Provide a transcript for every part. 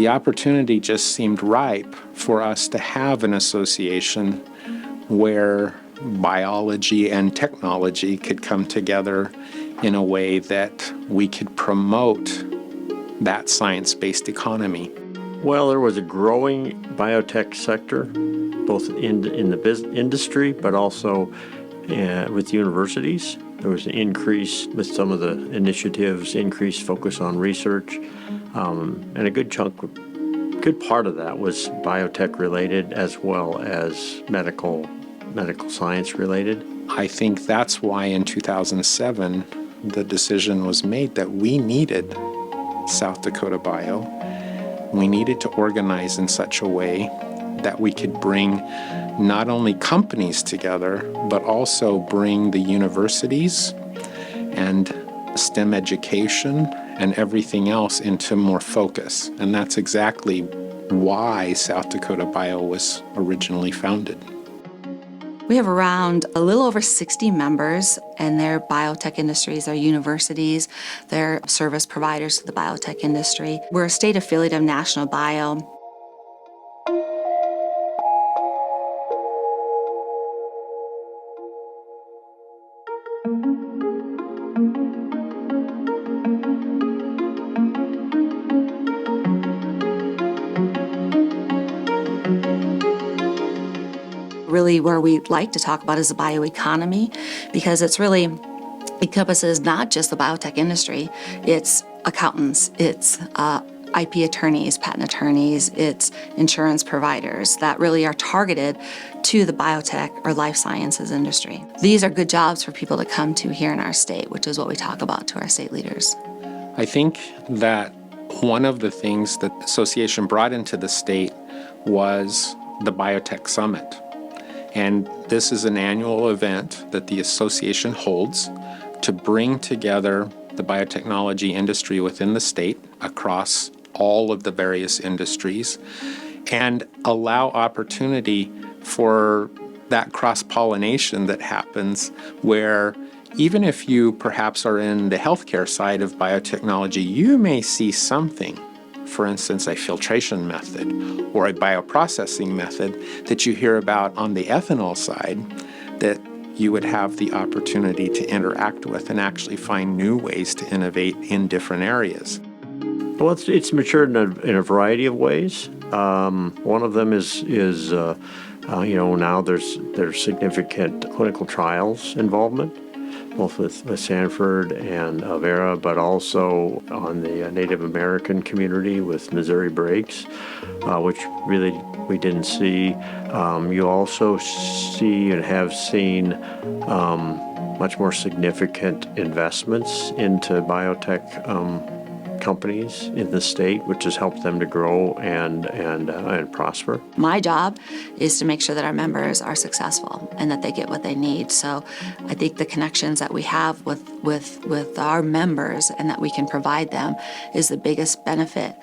the opportunity just seemed ripe for us to have an association where biology and technology could come together in a way that we could promote that science-based economy. Well, there was a growing biotech sector, both in the industry, but also with universities. There was an increase with some of the initiatives, increased focus on research, and a good part of that was biotech related as well as medical science related. I think that's why in 2007 the decision was made that we needed South Dakota Bio. We needed to organize in such a way that we could bring not only companies together, but also bring the universities and STEM education and everything else into more focus. And that's exactly why South Dakota Bio was originally founded. We have around a little over 60 members, and they're biotech industries, they're universities, they're service providers to the biotech industry. We're a state affiliate of National Bio. Really where we like to talk about is the bioeconomy, because it's really encompasses not just the biotech industry, it's accountants, it's IP attorneys, patent attorneys, it's insurance providers that really are targeted to the biotech or life sciences industry. These are good jobs for people to come to here in our state, which is what we talk about to our state leaders. I think that one of the things that the association brought into the state was the Biotech Summit. And this is an annual event that the association holds to bring together the biotechnology industry within the state across all of the various industries and allow opportunity for that cross-pollination that happens where even if you perhaps are in the healthcare side of biotechnology, you may see something, for instance, a filtration method or a bioprocessing method that you hear about on the ethanol side that you would have the opportunity to interact with and actually find new ways to innovate in different areas. Well, it's matured in a variety of ways. One of them is now there's significant clinical trials involvement, both with Sanford and Vera, but also on the Native American community with Missouri Breaks, which really we didn't see. You also see and have seen much more significant investments into biotech companies in the state, which has helped them to grow and prosper. My job is to make sure that our members are successful and that they get what they need. So I think the connections that we have with our members and that we can provide them is the biggest benefit.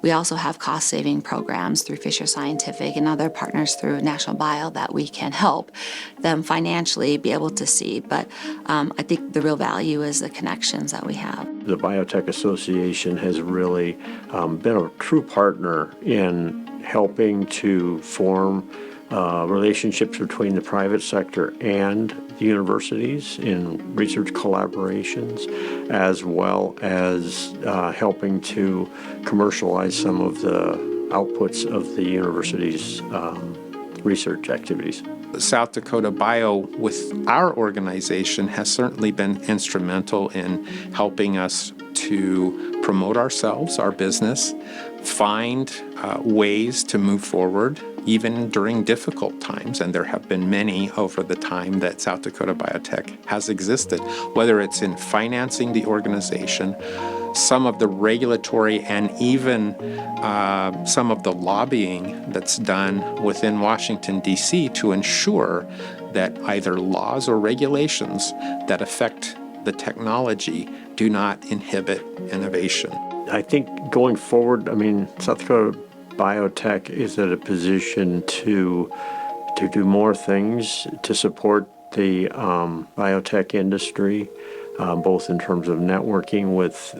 We also have cost-saving programs through Fisher Scientific and other partners through National Bio that we can help them financially be able to see. But I think the real value is the connections that we have. The Biotech Association has really been a true partner in helping to form relationships between the private sector and the universities in research collaborations, as well as helping to commercialize some of the outputs of the university's research activities. South Dakota Bio, with our organization, has certainly been instrumental in helping us to promote ourselves, our business, find ways to move forward, even during difficult times, and there have been many over the time that South Dakota Biotech has existed, whether it's in financing the organization, some of the regulatory and even some of the lobbying that's done within Washington, D.C. to ensure that either laws or regulations that affect the technology do not inhibit innovation. I think going forward, South Dakota Biotech is at a position to do more things to support the biotech industry, both in terms of networking with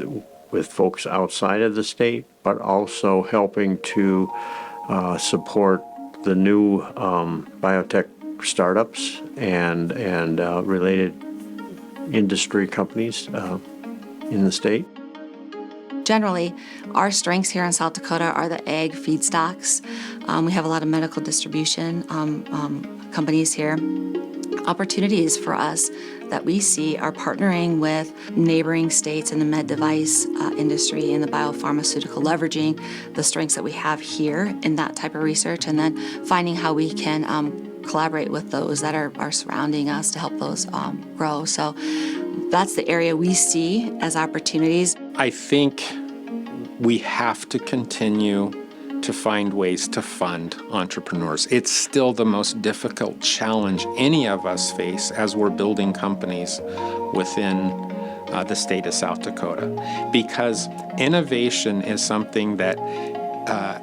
with folks outside of the state, but also helping to support the new biotech startups and related industry companies in the state. Generally, our strengths here in South Dakota are the ag feedstocks. We have a lot of medical distribution companies here. Opportunities for us that we see are partnering with neighboring states in the med device industry and the biopharmaceutical, leveraging the strengths that we have here in that type of research, and then finding how we can collaborate with those that are surrounding us to help those grow. So that's the area we see as opportunities. I think we have to continue to find ways to fund entrepreneurs. It's still the most difficult challenge any of us face as we're building companies within the state of South Dakota, because innovation is something that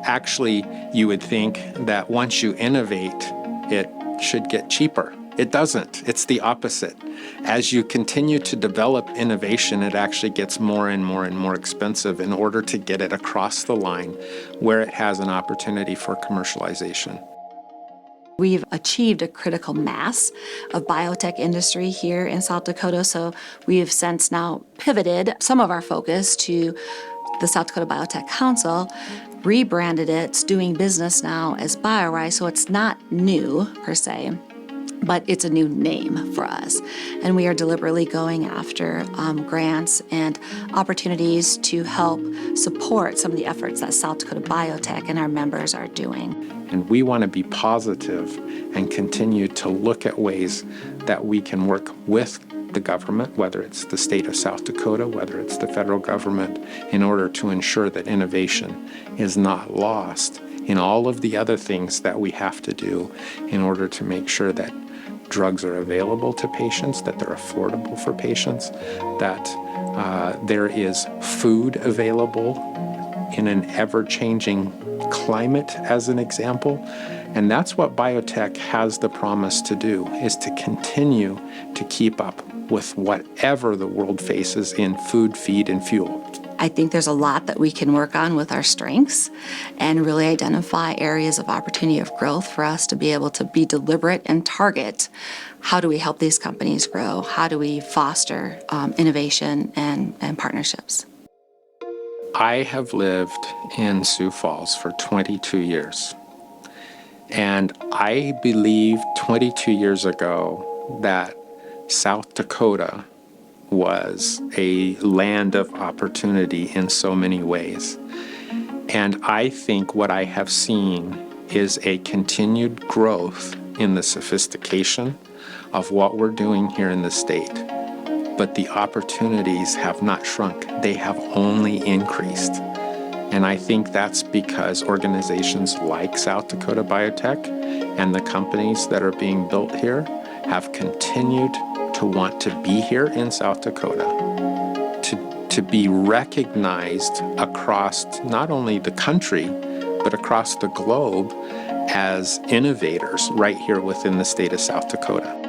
actually you would think that once you innovate, it should get cheaper. It doesn't. It's the opposite. As you continue to develop innovation, it actually gets more and more and more expensive in order to get it across the line where it has an opportunity for commercialization. We've achieved a critical mass of biotech industry here in South Dakota, so we have since now pivoted some of our focus to the South Dakota Biotech Council, rebranded it. It's doing business now as BioRise, so it's not new per se, but it's a new name for us. And we are deliberately going after grants and opportunities to help support some of the efforts that South Dakota Biotech and our members are doing. And we want to be positive and continue to look at ways that we can work with the government, whether it's the state of South Dakota, whether it's the federal government, in order to ensure that innovation is not lost in all of the other things that we have to do in order to make sure that drugs are available to patients, that they're affordable for patients, that there is food available in an ever-changing climate, as an example. And that's what biotech has the promise to do, is to continue to keep up with whatever the world faces in food, feed, and fuel. I think there's a lot that we can work on with our strengths and really identify areas of opportunity of growth for us to be able to be deliberate and target how do we help these companies grow? How do we foster innovation and partnerships? I have lived in Sioux Falls for 22 years. And I believe 22 years ago that South Dakota was a land of opportunity in so many ways. And I think what I have seen is a continued growth in the sophistication of what we're doing here in the state. But the opportunities have not shrunk, they have only increased. And I think that's because organizations like South Dakota Biotech and the companies that are being built here have continued to want to be here in South Dakota, to be recognized across not only the country, but across the globe as innovators right here within the state of South Dakota.